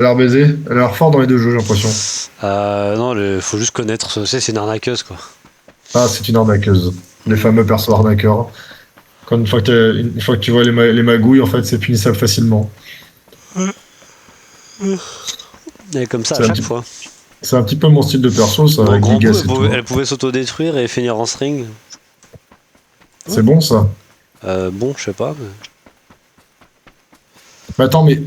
Elle a l'air baisée. Elle a l'air fort dans les deux jeux, j'ai l'impression. Non, faut juste connaître. C'est une arnaqueuse, quoi. Ah, c'est une arnaqueuse. Les fameux persos arnaqueurs. Quand une fois que tu vois les magouilles, en fait, c'est punissable facilement. Et comme ça à C'est un chaque petit, fois. c'est un petit peu mon style de perso, ça, Bon, avec grand coup, Gigas et tout. elle pouvait s'autodétruire et finir en string. C'est bon, ça. Bon, je sais pas. Mais attends, mais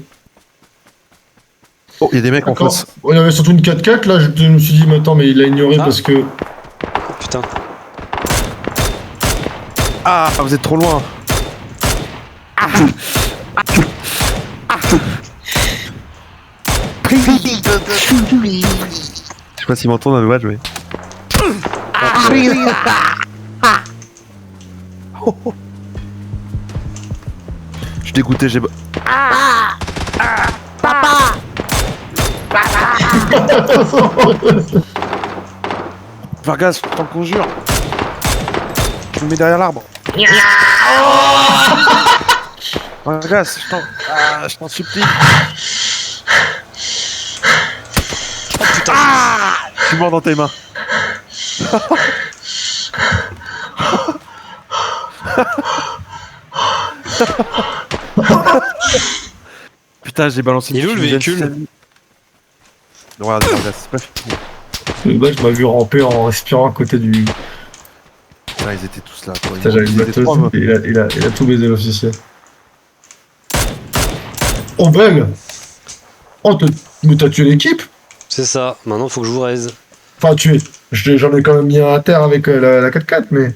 Oh, il y a des mecs en quand face. il y avait surtout une 4x4, là, je me suis dit, mais attends, mais il a ignoré Ah. parce que. Putain. Ah, vous êtes trop loin. Je sais pas s'ils m'entendent dans le match, mais. Je suis dégoûté, j'ai. Vargas, je t'en conjure. Je me mets derrière l'arbre. Vargas, je t'en supplie. Oh putain. Je suis mort dans tes mains. Putain, j'ai balancé Il est où, le fumigène véhicule si ça lui- Regarde, Vargas, c'est pas fini. Le mec m'a vu ramper en respirant à côté du. Putain, ils étaient tous là, quoi. Putain, j'avais une Ils étaient batteuse, trois, meufs. et il a tout baisé, l'officier. Oh, belle. Oh, mais t'as tué l'équipe. C'est ça. Maintenant, faut que je vous raise. Enfin, tué. J'en ai quand même mis un à terre avec la 4x4, mais.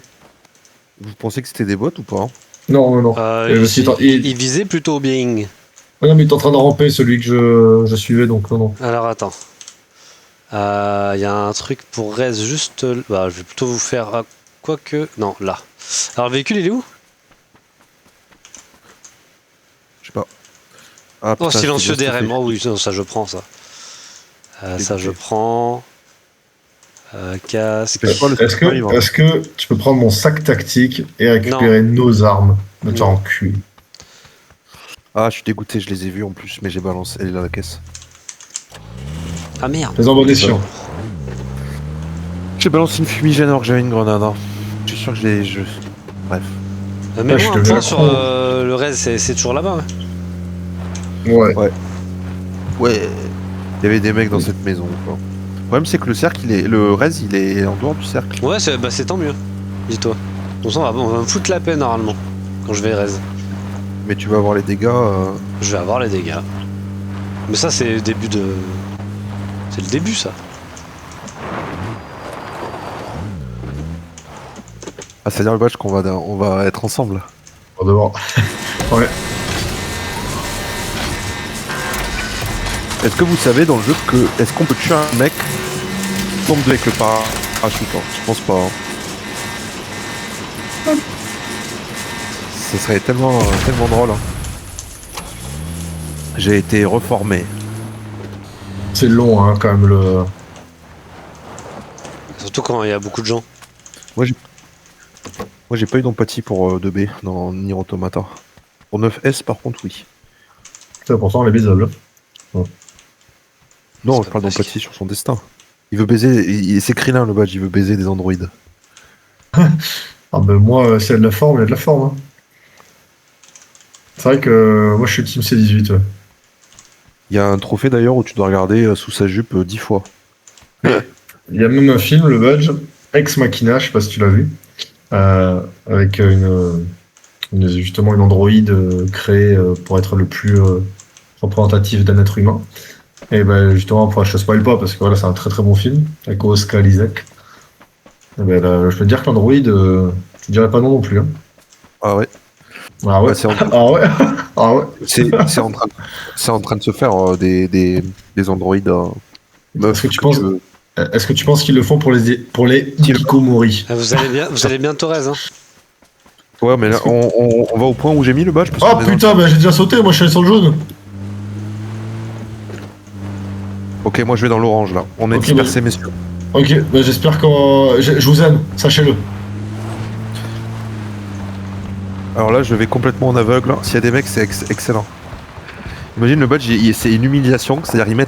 Vous pensez que c'était des bots ou pas hein? Non, non, non. Il visait plutôt bien. Ouais, non, mais il est en train de ramper, celui que je suivais, donc non, non. Alors attends. Il y a un truc pour raise juste. Bah, je vais plutôt vous faire. Quoique. Non, là. Alors, le véhicule, il est où? Je sais pas. Ah, Oh, putain, silencieux j'étais bien DRM. stressé. Oh oui, non, ça je prends ça. Ça je Dégoûté. prends. Casque. C'est quoi le Est-ce truc arrive, hein est-ce que tu peux prendre mon sac tactique et récupérer nos armes? Me faire Non. en cul. Ah, je suis dégoûté, je les ai vus en plus, mais j'ai balancé. Elle est dans la caisse. Ah merde. Les en escient. J'ai balancé une fumigène alors que j'avais une grenade. Hein. Je suis sûr que Bref. Mais je moi, te un jure. point sur le raise, c'est toujours là-bas. Hein. Ouais. Ouais. Il y avait des mecs dans cette maison, quoi. Le problème, c'est que le cercle, le res, il est en dehors du cercle. Ouais, c'est tant mieux. Dis-toi. Bon sang, on va me foutre la paix normalement. Quand je vais raise. Mais tu vas avoir les dégâts. Je vais avoir les dégâts. Mais ça, c'est le début de. C'est le début, ça. Ah, c'est-à-dire le badge on va être ensemble. Pour devant. Ouais. Est-ce que vous savez dans le jeu que. Est-ce qu'on peut tuer un mec qui tombe avec le parachute hein? Je pense pas. Hein. Ce serait tellement drôle. Hein. J'ai été reformé. C'est long, hein, quand même, le. Surtout quand il y a beaucoup de gens. Moi, j'ai pas eu d'empathie pour 2B dans Nier Automata. Pour 9S, par contre, oui. C'est important, les bisables. Non, C'est je pas parle possible. d'empathie sur son destin. Il veut baiser. C'est Krillin le badge, il veut baiser des androïdes. Ah, ben moi, s'il y a de la forme, il y a de la forme. Hein. C'est vrai que moi, je suis team C18. Ouais. Il y a un trophée d'ailleurs où tu dois regarder sous sa jupe 10 fois. Il y a même un film, le badge, Ex Machina, je sais pas si tu l'as vu, avec justement une androïde créée pour être le plus représentatif d'un être humain. Et ben justement, je te spoil pas parce que voilà, c'est un très très bon film avec Oscar Isaac. Et ben, là, je peux te dire que l'androïde, je dirais pas non non plus. Hein. Ah ouais. Ah ouais. Ouais, c'est en- Ah ouais. Ah ouais. C'est en train de se faire des androïdes meufs Est-ce que tu penses- veux- Est-ce que tu penses qu'ils le font pour les hikikomori? Vous allez bientôt raise. Hein. Ouais, mais là, on va au point où j'ai mis le badge. Parce Oh qu'on est dans- putain, bah j'ai déjà sauté, moi je suis allé sur le jaune. Ok, moi je vais dans l'orange là. On est Ok, dispersés, messieurs. Ok, bah j'espère que je vous aime, sachez-le. Alors là, je vais complètement en aveugle. S'il y a des mecs, c'est excellent. Imagine le badge, c'est une humiliation, c'est-à-dire ils mettent